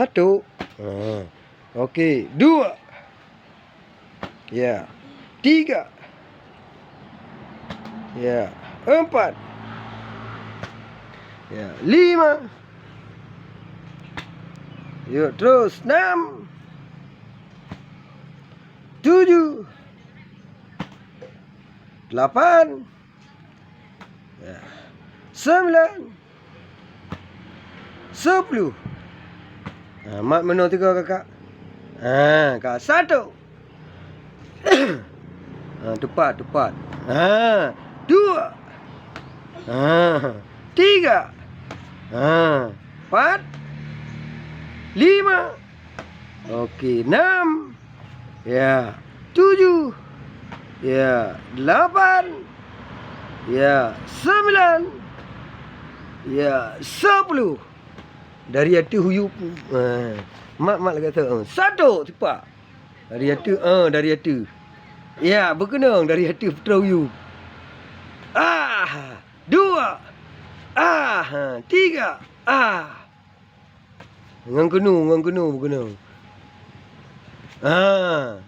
Satu. Okey. Dua. Ya. Tiga. Ya. Empat. Ya. Lima. Yuk terus. Enam. Tujuh. Delapan. Ya. Sembilan. 10. Mak menang 3 kakak. Kak 1. Tepat. 2. 3. 4. 5. Okey, 6. Ya. 7. Ya, 8. Ya, 9. Ya, 10. Dari hati huyup. Mak kata 1 cepat. Dari hati. Ya, berkenang dari hati putra huyup. 2. 3. Dengan kenu berkenang. Oh.